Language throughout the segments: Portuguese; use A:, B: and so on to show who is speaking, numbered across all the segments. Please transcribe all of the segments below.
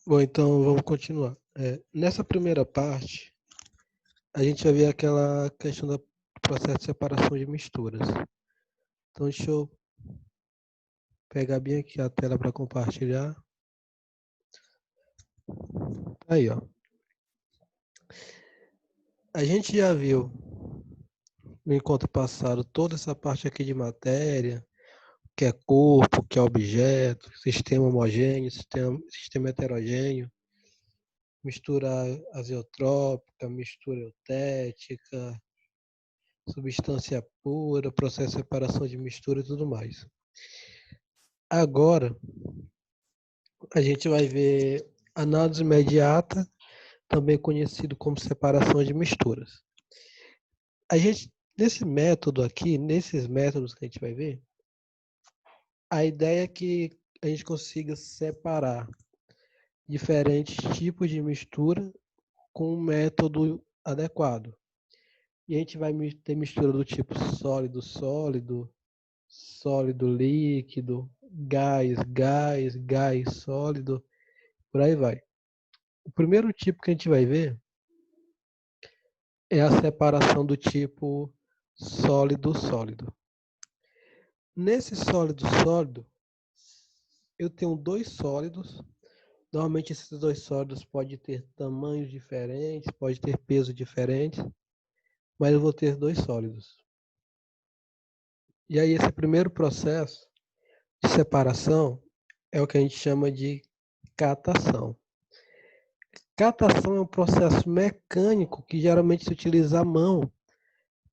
A: Bom, então vamos continuar. Nessa primeira parte, a gente vai ver aquela questão do processo de separação de misturas. Então, deixa eu pegar bem aqui a tela para compartilhar. Aí, ó. A gente já viu no encontro passado toda essa parte aqui de matéria, que é corpo, que é objeto, sistema homogêneo, sistema heterogêneo, mistura azeotrópica, mistura eutética, substância pura, processo de separação de mistura e tudo mais. Agora, a gente vai ver análise imediata, também conhecido como separação de misturas. A gente, nesse método aqui, nesses métodos que a gente vai ver, a ideia é que a gente consiga separar diferentes tipos de mistura com um método adequado. E a gente vai ter mistura do tipo sólido-sólido, sólido-líquido, gás-gás, gás-sólido, por aí vai. O primeiro tipo que a gente vai ver é a separação do tipo sólido-sólido. Nesse sólido-sólido, eu tenho dois sólidos. Normalmente esses dois sólidos podem ter tamanhos diferentes, pode ter peso diferentes, mas eu vou ter dois sólidos. E aí esse primeiro processo de separação é o que a gente chama de catação. Catação é um processo mecânico que geralmente se utiliza à mão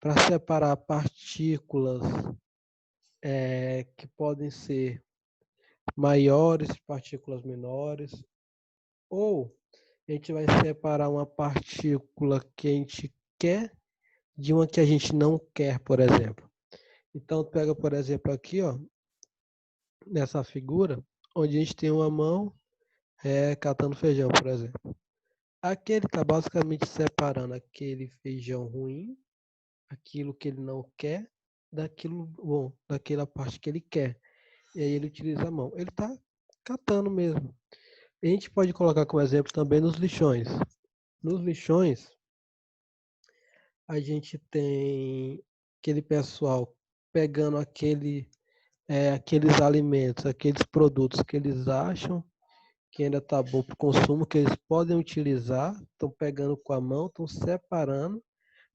A: para separar partículas que podem ser maiores, partículas menores, ou a gente vai separar uma partícula que a gente quer de uma que a gente não quer, por exemplo. Então, pega, por exemplo, aqui, ó, nessa figura, onde a gente tem uma mão catando feijão, por exemplo. Aqui ele está basicamente separando aquele feijão ruim, aquilo que ele não quer, daquilo bom, daquela parte que ele quer. E aí ele utiliza a mão. Ele está catando mesmo. A gente pode colocar como exemplo também nos lixões. Nos lixões, a gente tem aquele pessoal pegando aqueles alimentos, aqueles produtos que eles acham que ainda está bom para o consumo, que eles podem utilizar, estão pegando com a mão, estão separando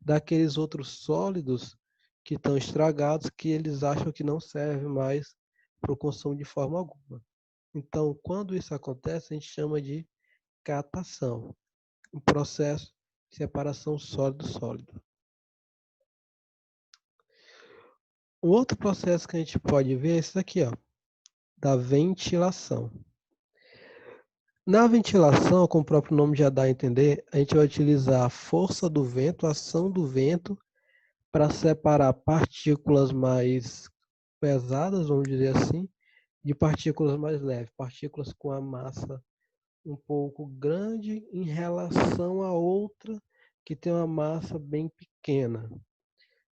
A: daqueles outros sólidos que estão estragados, que eles acham que não servem mais para o consumo de forma alguma. Então, quando isso acontece, a gente chama de catação, um processo de separação sólido-sólido. O outro processo que a gente pode ver é esse aqui, ó, da ventilação. Na ventilação, como o próprio nome já dá a entender, a gente vai utilizar a força do vento, a ação do vento, para separar partículas mais pesadas, vamos dizer assim, de partículas mais leves, partículas com a massa um pouco grande em relação a outra que tem uma massa bem pequena.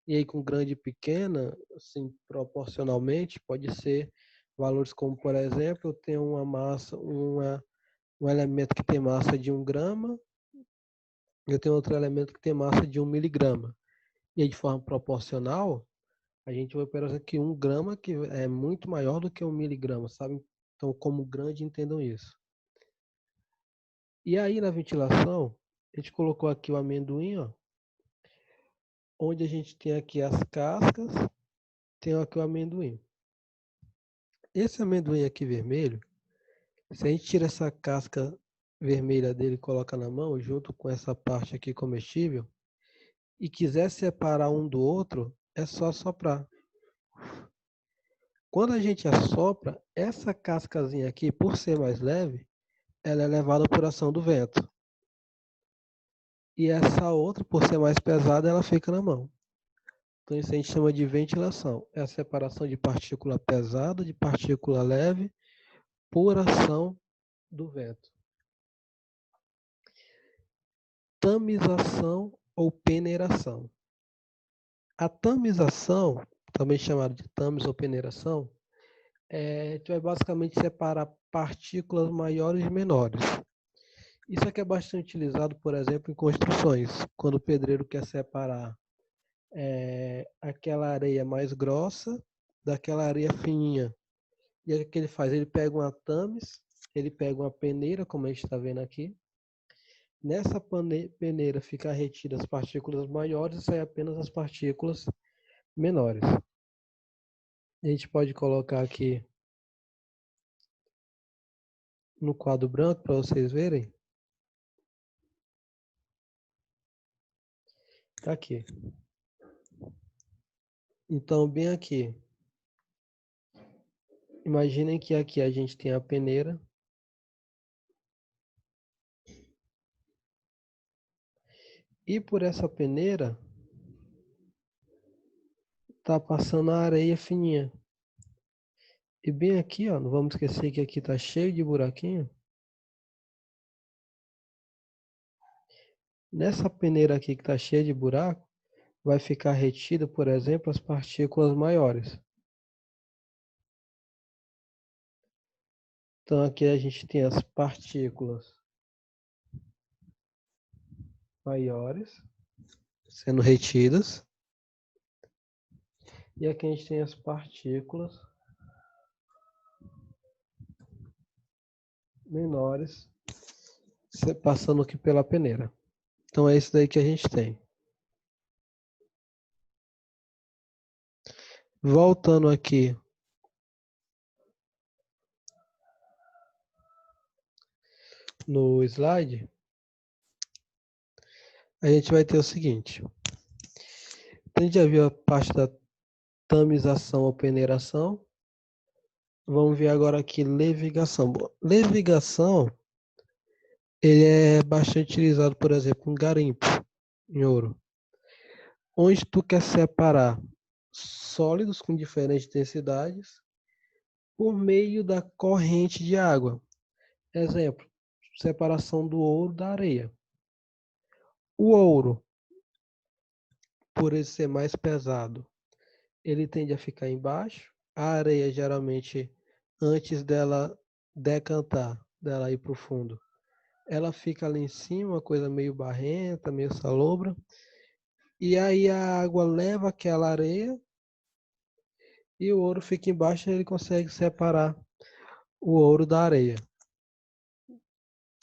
A: E aí, com grande e pequena, assim, proporcionalmente, pode ser valores como, por exemplo, eu tenho uma massa, um elemento que tem massa de 1 grama, eu tenho outro elemento que tem massa de 1 miligrama. E aí, de forma proporcional, a gente vai pensar que 1 grama que é muito maior do que 1 miligrama, sabe? Então, como grande, entendam isso. E aí, na ventilação, a gente colocou aqui o amendoim, ó, onde a gente tem aqui as cascas, tem aqui o amendoim. Esse amendoim aqui vermelho, se a gente tira essa casca vermelha dele e coloca na mão, junto com essa parte aqui comestível, e quiser separar um do outro, é só soprar. Quando a gente assopra, essa cascazinha aqui, por ser mais leve, ela é levada por ação do vento. E essa outra, por ser mais pesada, ela fica na mão. Então isso a gente chama de ventilação. É a separação de partícula pesada de partícula leve por ação do vento. Tamização ou peneiração. A tamização, também chamada de tamiz ou peneiração, a gente vai basicamente separar partículas maiores e menores. Isso aqui é bastante utilizado, por exemplo, em construções, quando o pedreiro quer separar aquela areia mais grossa daquela areia fininha. E aí o que ele faz? Ele pega uma tames, ele pega uma peneira, como a gente está vendo aqui. Nessa peneira fica retida as partículas maiores e sai apenas as partículas menores. A gente pode colocar aqui no quadro branco para vocês verem. Tá aqui. Então, bem aqui. Imaginem que aqui a gente tem a peneira. E por essa peneira tá passando a areia fininha. E bem aqui, ó, não vamos esquecer que aqui tá cheio de buraquinho. Nessa peneira aqui que tá cheia de buraco, vai ficar retida, por exemplo, as partículas maiores. Então aqui a gente tem as partículas maiores sendo retidas. E aqui a gente tem as partículas menores passando aqui pela peneira. Então é isso daí que a gente tem. Voltando aqui no slide, a gente vai ter o seguinte. A gente já viu a parte da tamização ou peneiração. Vamos ver agora aqui levigação. Bom, levigação ele é bastante utilizado, por exemplo, em garimpo, em ouro. Onde tu quer separar sólidos com diferentes densidades por meio da corrente de água. Exemplo, separação do ouro da areia. O ouro, por ele ser mais pesado, ele tende a ficar embaixo. A areia, geralmente, antes dela decantar, dela ir para o fundo, ela fica ali em cima, uma coisa meio barrenta, meio salobra. E aí a água leva aquela areia e o ouro fica embaixo e ele consegue separar o ouro da areia.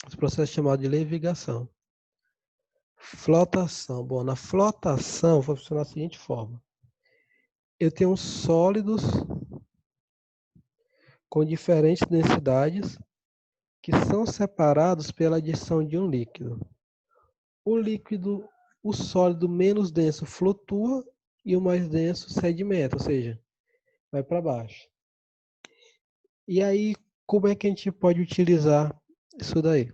A: Esse processo é chamado de levigação. Flotação. Bom, na flotação vai funcionar da seguinte forma. Eu tenho sólidos com diferentes densidades que são separados pela adição de um líquido. O líquido, o sólido menos denso flutua e o mais denso sedimenta, ou seja, vai para baixo. E aí, como é que a gente pode utilizar isso daí?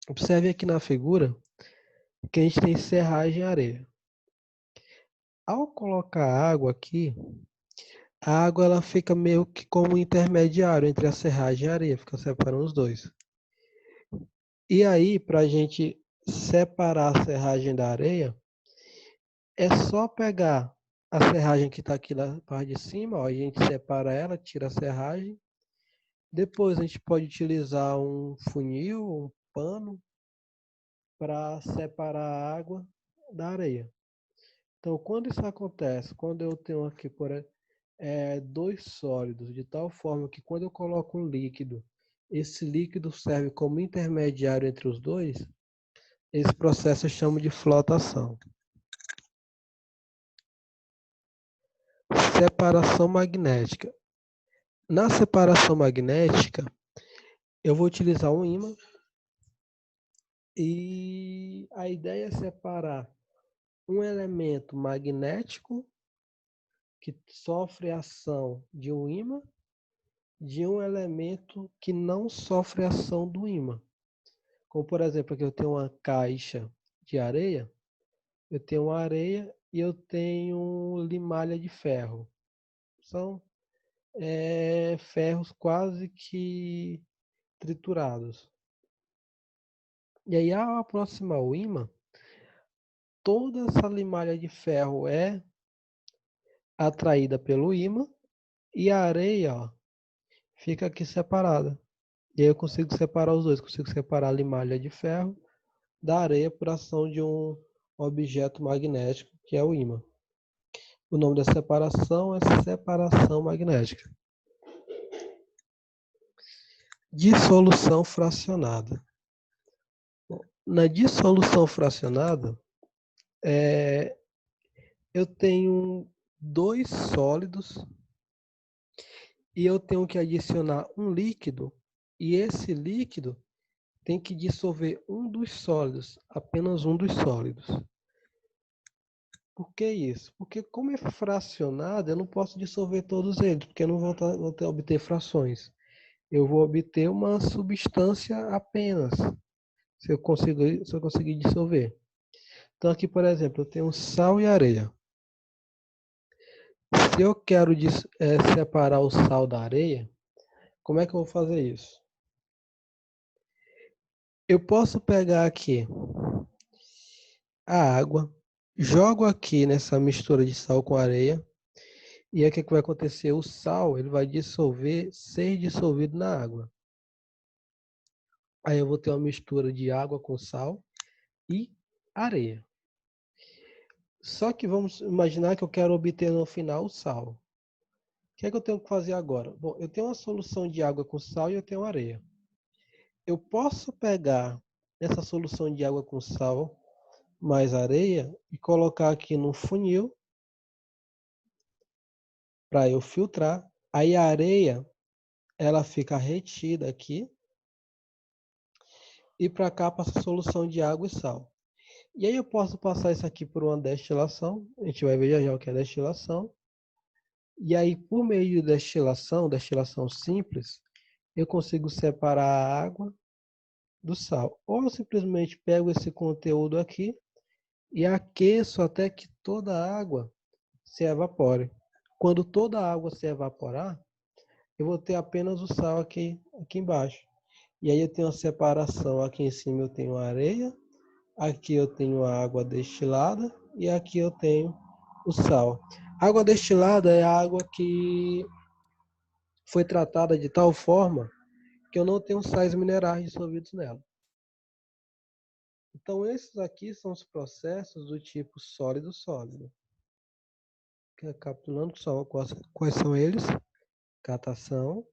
A: Observe aqui na figura que a gente tem serragem e areia. Ao colocar água aqui, a água ela fica meio que como um intermediário entre a serragem e a areia, fica separando os dois. E aí, para a gente separar a serragem da areia, é só pegar a serragem que está aqui na parte de cima, ó, a gente separa ela, tira a serragem. Depois a gente pode utilizar um funil, um pano, para separar a água da areia. Então, quando isso acontece, quando eu tenho aqui dois sólidos, de tal forma que quando eu coloco um líquido, esse líquido serve como intermediário entre os dois, esse processo eu chamo de flotação. Separação magnética. Na separação magnética, eu vou utilizar um ímã e a ideia é separar um elemento magnético que sofre ação de um ímã de um elemento que não sofre ação do ímã. Como, por exemplo, aqui eu tenho uma caixa de areia, eu tenho uma areia e eu tenho limalha de ferro. São ferros quase que triturados. E aí, ao aproximar o ímã, toda essa limalha de ferro é atraída pelo ímã e a areia, ó, fica aqui separada. E aí eu consigo separar os dois, consigo separar a limalha de ferro da areia por ação de um objeto magnético, que é o ímã. O nome da separação é separação magnética. Dissolução fracionada. Na dissolução fracionada, eu tenho dois sólidos e eu tenho que adicionar um líquido, e esse líquido tem que dissolver um dos sólidos, apenas um dos sólidos. Por que isso? Porque como é fracionado, eu não posso dissolver todos eles, porque eu não vou obter frações. Eu vou obter uma substância apenas, se eu conseguir dissolver. Então aqui, por exemplo, eu tenho sal e areia. Se eu quero separar o sal da areia, como é que eu vou fazer isso? Eu posso pegar aqui a água, jogo aqui nessa mistura de sal com areia, e aí o que vai acontecer? O sal ele vai ser dissolvido na água. Aí eu vou ter uma mistura de água com sal e areia. Só que vamos imaginar que eu quero obter no final o sal. O que é que eu tenho que fazer agora? Bom, eu tenho uma solução de água com sal e eu tenho areia. Eu posso pegar essa solução de água com sal mais areia e colocar aqui no funil para eu filtrar. Aí a areia ela fica retida aqui e para cá passa a solução de água e sal. E aí eu posso passar isso aqui por uma destilação. A gente vai ver já já o que é destilação. E aí, por meio de destilação simples, eu consigo separar a água do sal. Ou eu simplesmente pego esse conteúdo aqui e aqueço até que toda a água se evapore. Quando toda a água se evaporar, eu vou ter apenas o sal aqui embaixo. E aí eu tenho a separação, aqui em cima eu tenho a areia, aqui eu tenho a água destilada e aqui eu tenho o sal. Água destilada é a água que foi tratada de tal forma que eu não tenho sais minerais dissolvidos nela. Então, esses aqui são os processos do tipo sólido-sólido. Recapitulando só quais são eles: catação,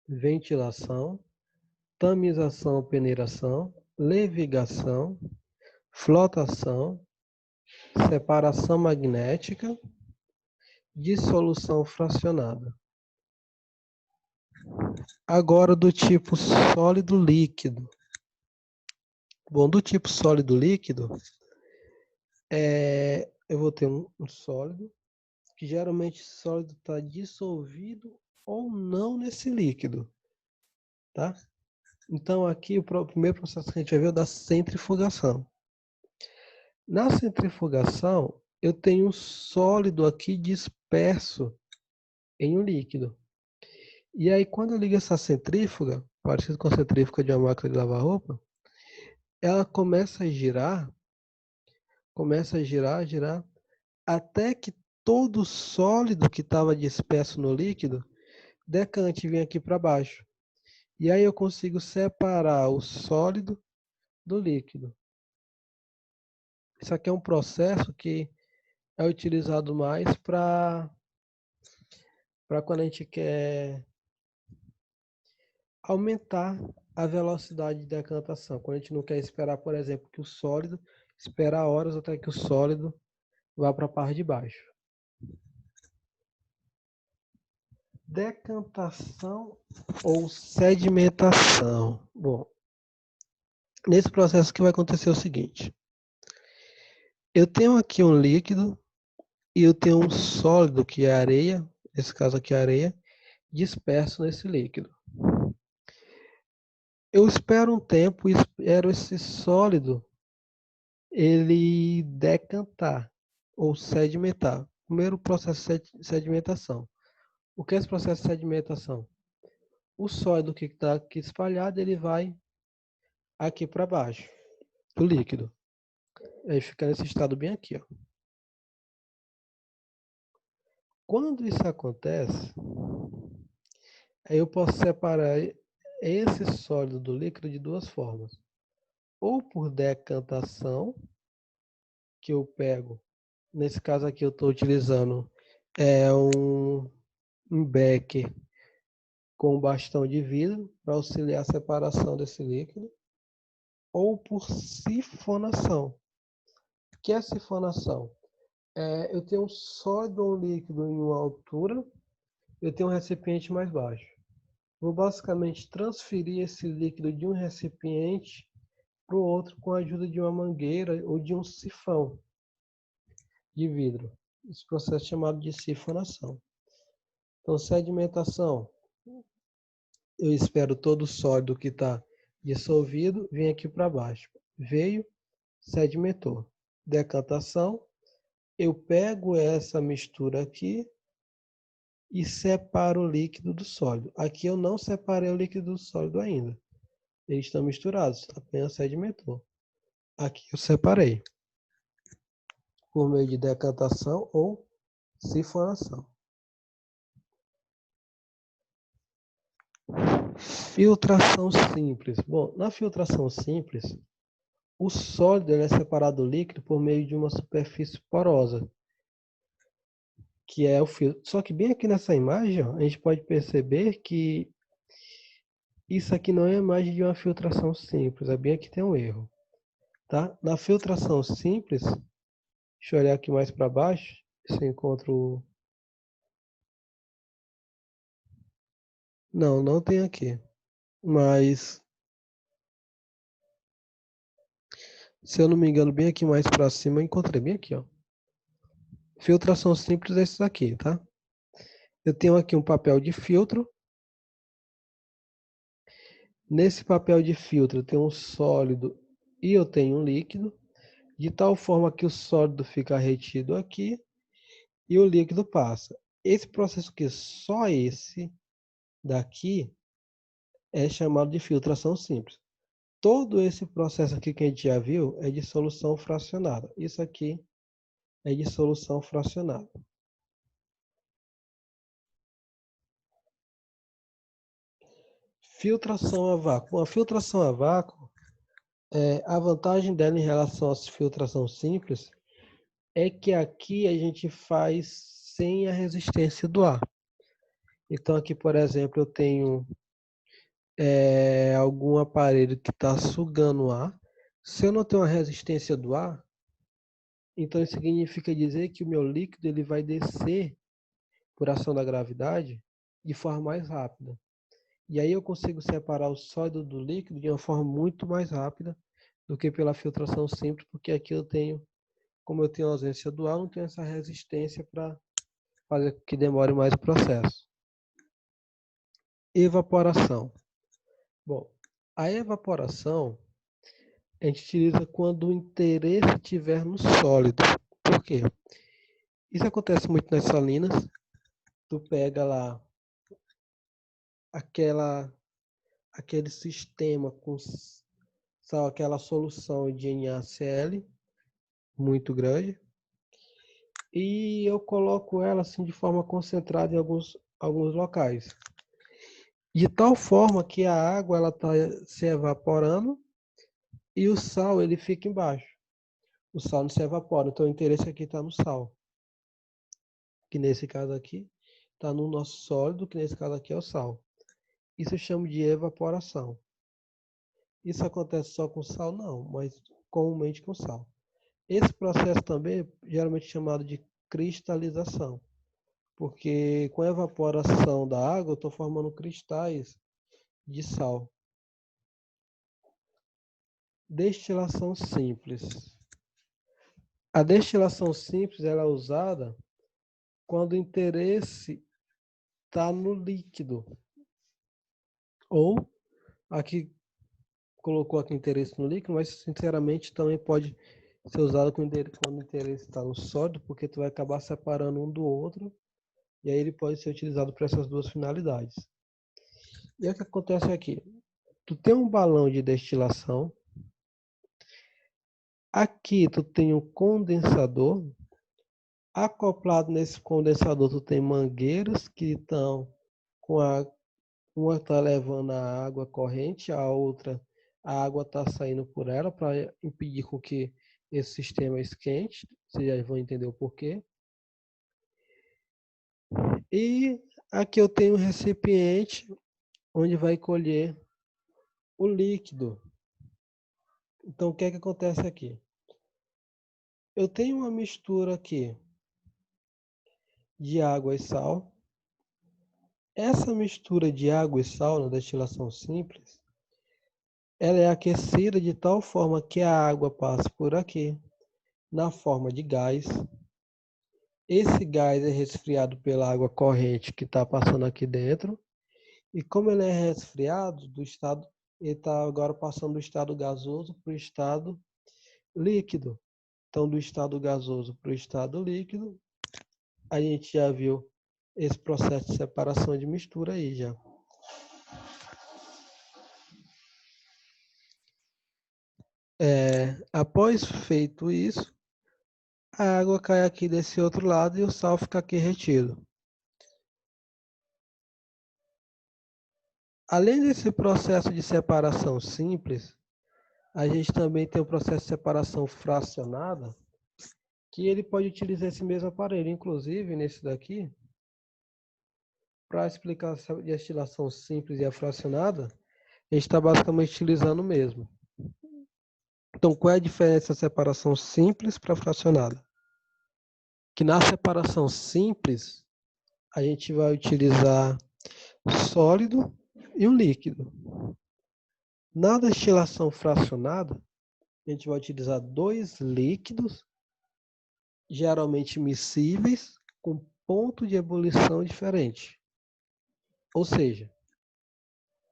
A: ventilação, tamização, peneiração, levigação, flotação, separação magnética, dissolução fracionada. Agora do tipo sólido-líquido. Bom, do tipo sólido-líquido, eu vou ter um sólido, que geralmente esse sólido está dissolvido ou não nesse líquido, tá? Então aqui o primeiro processo que a gente vai ver é o da centrifugação. Na centrifugação, eu tenho um sólido aqui disperso em um líquido. E aí quando eu ligo essa centrífuga, parecido com a centrífuga de uma máquina de lavar roupa, ela começa a girar, até que todo o sólido que estava disperso no líquido decante e vem aqui para baixo. E aí eu consigo separar o sólido do líquido. Isso aqui é um processo que é utilizado mais para quando a gente quer aumentar a velocidade de decantação. Quando a gente não quer esperar, por exemplo, que o sólido, esperar horas até que o sólido vá para a parte de baixo. Decantação ou sedimentação. Bom, nesse processo que vai acontecer o seguinte: eu tenho aqui um líquido e eu tenho um sólido que é areia, nesse caso aqui é areia, disperso nesse líquido. Eu espero um tempo e espero esse sólido ele decantar ou sedimentar. Primeiro processo de sedimentação. O que é esse processo de sedimentação? O sólido que está aqui espalhado, ele vai aqui para baixo do líquido. Aí fica nesse estado bem aqui, ó. Quando isso acontece, Aí eu posso separar esse sólido do líquido de duas formas. Ou por decantação, que eu pego, nesse caso aqui eu estou utilizando um becker com bastão de vidro para auxiliar a separação desse líquido, ou por sifonação. O que é sifonação? Eu tenho um sólido ou um líquido em uma altura, eu tenho um recipiente mais baixo. Vou basicamente transferir esse líquido de um recipiente para o outro com a ajuda de uma mangueira ou de um sifão de vidro. Esse processo é chamado de sifonação. Então, sedimentação, eu espero todo o sólido que está dissolvido vir aqui para baixo. Veio, sedimentou. Decantação, eu pego essa mistura aqui e separo o líquido do sólido. Aqui eu não separei o líquido do sólido ainda. Eles estão misturados, apenas sedimentou. Aqui eu separei, por meio de decantação ou sifonação. Filtração simples. Bom, na filtração simples, o sólido é separado do líquido por meio de uma superfície porosa, que é o filtro. Só que bem aqui nessa imagem, ó, a gente pode perceber que isso aqui não é a imagem de uma filtração simples, é bem aqui tem um erro. Tá? Na filtração simples, deixa eu olhar aqui mais para baixo, se eu encontro... Não, não tem aqui. Mas, se eu não me engano, bem aqui mais para cima, eu encontrei bem aqui, ó. Filtração simples é isso aqui, tá? Eu tenho aqui um papel de filtro. Nesse papel de filtro eu tenho um sólido e eu tenho um líquido, de tal forma que o sólido fica retido aqui e o líquido passa. Esse processo aqui, só esse daqui, é chamado de filtração simples. Todo esse processo aqui que a gente já viu é de solução fracionada. Isso aqui é de solução fracionada. Filtração a vácuo. A filtração a vácuo, a vantagem dela em relação à filtração simples é que aqui a gente faz sem a resistência do ar. Então aqui, por exemplo, eu tenho algum aparelho que está sugando o ar. Se eu não tenho a resistência do ar, então isso significa dizer que o meu líquido ele vai descer por ação da gravidade de forma mais rápida. E aí eu consigo separar o sólido do líquido de uma forma muito mais rápida do que pela filtração simples, porque aqui eu tenho, como eu tenho ausência do ar, não tenho essa resistência para fazer com que demore mais o processo. Evaporação. Bom, a evaporação a gente utiliza quando o interesse estiver no sólido. Por quê? Isso acontece muito nas salinas. Tu pega lá aquele sistema com aquela solução de NaCl muito grande e eu coloco ela assim de forma concentrada em alguns locais. De tal forma que a água ela está se evaporando e o sal ele fica embaixo. O sal não se evapora, então o interesse aqui está no sal. Que nesse caso aqui está no nosso sólido, que nesse caso aqui é o sal. Isso eu chamo de evaporação. Isso acontece só com sal? Não, mas comumente com sal. Esse processo também é geralmente chamado de cristalização, porque com a evaporação da água eu estou formando cristais de sal. Destilação simples. A destilação simples ela é usada quando o interesse está no líquido. Ou, aqui colocou aqui interesse no líquido, mas sinceramente também pode ser usado quando o interesse está no sólido, porque tu vai acabar separando um do outro, e aí ele pode ser utilizado para essas duas finalidades. E o que acontece aqui? Tu tem um balão de destilação, aqui tu tem um condensador, acoplado nesse condensador tu tem mangueiras que estão com a Uma está levando a água corrente, a outra, a água está saindo por ela para impedir com que esse sistema esquente. Vocês já vão entender o porquê. E aqui eu tenho um recipiente onde vai colher o líquido. Então, o que é que acontece aqui? Eu tenho uma mistura aqui de água e sal. Essa mistura de água e sal na destilação simples, ela é aquecida de tal forma que a água passa por aqui, na forma de gás. Esse gás é resfriado pela água corrente que está passando aqui dentro. E como ele é resfriado do estado, ele está agora passando do estado gasoso para o estado líquido. Então, do estado gasoso para o estado líquido, a gente já viu esse processo de separação de mistura aí já. Após feito isso, a água cai aqui desse outro lado e o sal fica aqui retido. Além desse processo de separação simples, a gente também tem o processo de separação fracionada, que ele pode utilizar esse mesmo aparelho. Inclusive, nesse daqui, para explicar a destilação simples e a fracionada, a gente está basicamente utilizando o mesmo. Então, qual é a diferença da separação simples para fracionada? Que na separação simples, a gente vai utilizar sólido e um líquido. Na destilação fracionada, a gente vai utilizar dois líquidos, geralmente miscíveis, com ponto de ebulição diferente. Ou seja,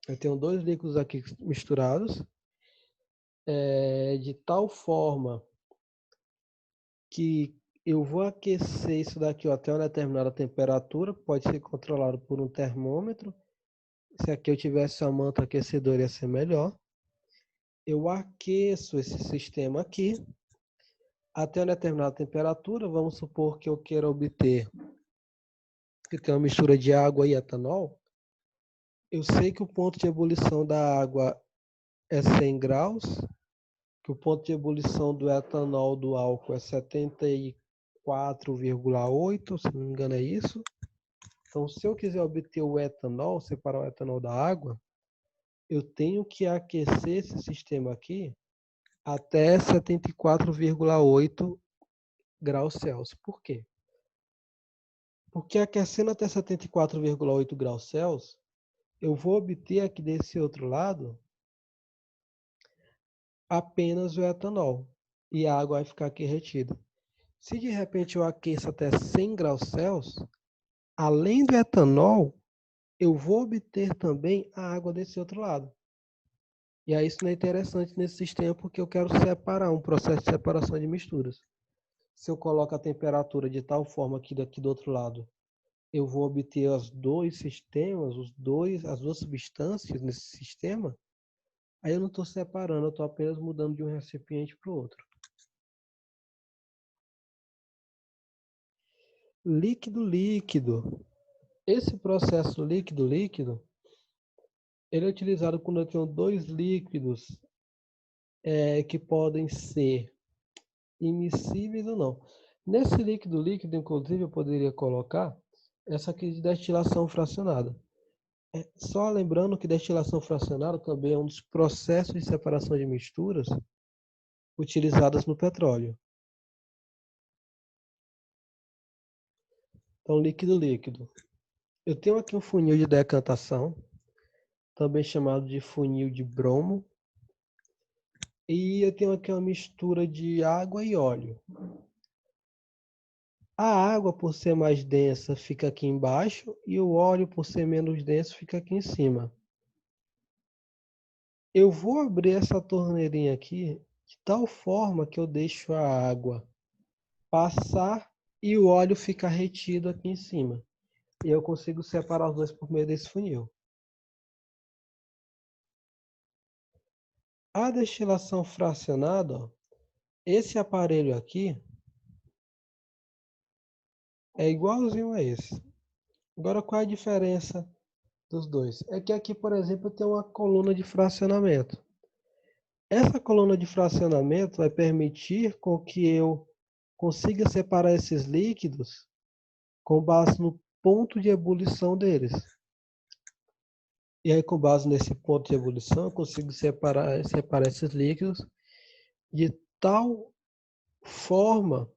A: eu tenho dois líquidos aqui misturados, de tal forma que eu vou aquecer isso daqui até uma determinada temperatura, pode ser controlado por um termômetro. Se aqui eu tivesse uma manta aquecedora ia ser melhor. Eu aqueço esse sistema aqui até uma determinada temperatura. Vamos supor que eu queira obter que é uma mistura de água e etanol. Eu sei que o ponto de ebulição da água é 100 graus, que o ponto de ebulição do etanol do álcool é 74,8, se não me engano é isso. Então, se eu quiser obter o etanol, separar o etanol da água, eu tenho que aquecer esse sistema aqui até 74,8 graus Celsius. Por quê? Porque aquecendo até 74,8 graus Celsius, eu vou obter aqui desse outro lado apenas o etanol e a água vai ficar aqui retida. Se de repente eu aqueço até 100 graus Celsius, além do etanol, eu vou obter também a água desse outro lado. E aí isso não é interessante nesse sistema porque eu quero separar um processo de separação de misturas. Se eu coloco a temperatura de tal forma que daqui do outro lado eu vou obter os dois sistemas, as duas substâncias nesse sistema, aí eu não estou separando, eu estou apenas mudando de um recipiente para o outro. Líquido-líquido. Esse processo líquido-líquido, ele é utilizado quando eu tenho dois líquidos que podem ser immiscíveis ou não. Nesse líquido-líquido, inclusive, eu poderia colocar essa aqui de destilação fracionada. Só lembrando que destilação fracionada também é um dos processos de separação de misturas utilizadas no petróleo. Então, líquido-líquido. Eu tenho aqui um funil de decantação, também chamado de funil de bromo. E eu tenho aqui uma mistura de água e óleo. A água, por ser mais densa, fica aqui embaixo e o óleo, por ser menos denso, fica aqui em cima. Eu vou abrir essa torneirinha aqui de tal forma que eu deixo a água passar e o óleo ficar retido aqui em cima. E eu consigo separar os dois por meio desse funil. A destilação fracionada, ó, esse aparelho aqui é igualzinho a esse. Agora, qual é a diferença dos dois. É que aqui, por exemplo, tem uma coluna de fracionamento. Essa coluna de fracionamento vai permitir com que eu consiga separar esses líquidos com base no ponto de ebulição deles. E aí, com base nesse ponto de ebulição, eu consigo separar esses líquidos de tal forma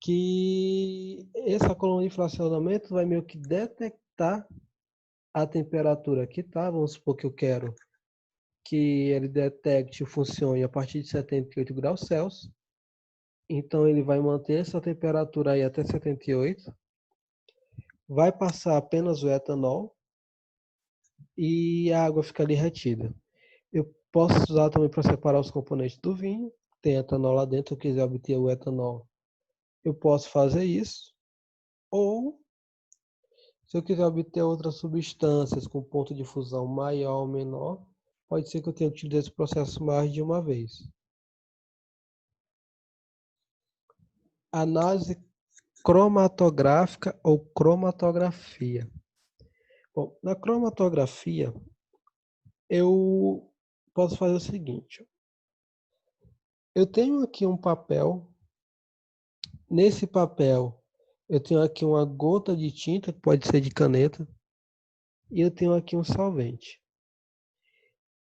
A: que essa coluna de fracionamento vai meio que detectar a temperatura que está. Vamos supor que eu quero que ele detecte e funcione a partir de 78 graus Celsius. Então, ele vai manter essa temperatura aí até 78. Vai passar apenas o etanol e a água fica ali retida. Eu posso usar também para separar os componentes do vinho. Tem etanol lá dentro, se eu quiser obter o etanol, eu posso fazer isso. Ou, se eu quiser obter outras substâncias com ponto de fusão maior ou menor, pode ser que eu tenha utilizado esse processo mais de uma vez. Análise cromatográfica ou cromatografia. Bom, na cromatografia, eu posso fazer o seguinte. Eu tenho aqui um papel. Nesse papel, eu tenho aqui uma gota de tinta, que pode ser de caneta, e eu tenho aqui um solvente.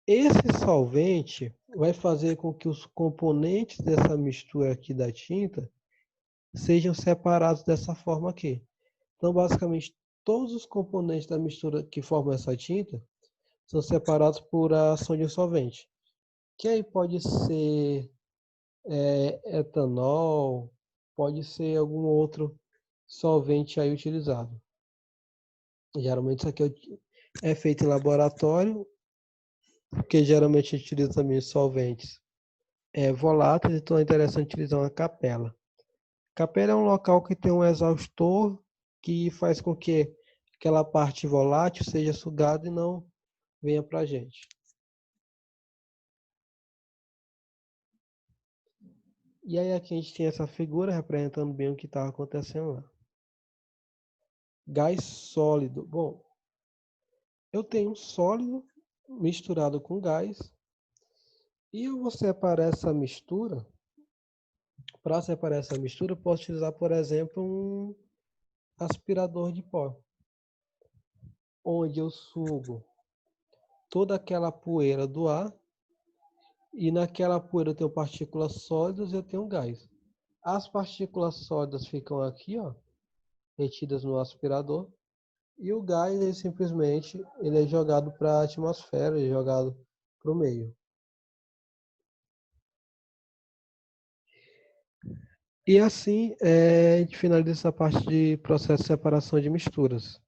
A: Esse solvente vai fazer com que os componentes dessa mistura aqui da tinta sejam separados dessa forma aqui. Então, basicamente, todos os componentes da mistura que formam essa tinta são separados por ação de um solvente, que aí pode ser etanol, pode ser algum outro solvente aí utilizado. Geralmente isso aqui é feito em laboratório, porque geralmente a gente utiliza também solventes voláteis, então é interessante utilizar uma capela. Capela é um local que tem um exaustor que faz com que aquela parte volátil seja sugada e não venha para a gente. E aí aqui a gente tem essa figura representando bem o que está acontecendo lá. Gás sólido. Bom, eu tenho um sólido misturado com gás e eu vou separar essa mistura. Para separar essa mistura, eu posso utilizar, por exemplo, um aspirador de pó, onde eu sugo toda aquela poeira do ar e naquela poeira eu tenho partículas sólidas e eu tenho gás. As partículas sólidas ficam aqui, ó, retidas no aspirador, e o gás ele simplesmente ele é jogado para a atmosfera, ele é jogado para o meio. E assim a gente finaliza essa parte de processo de separação de misturas.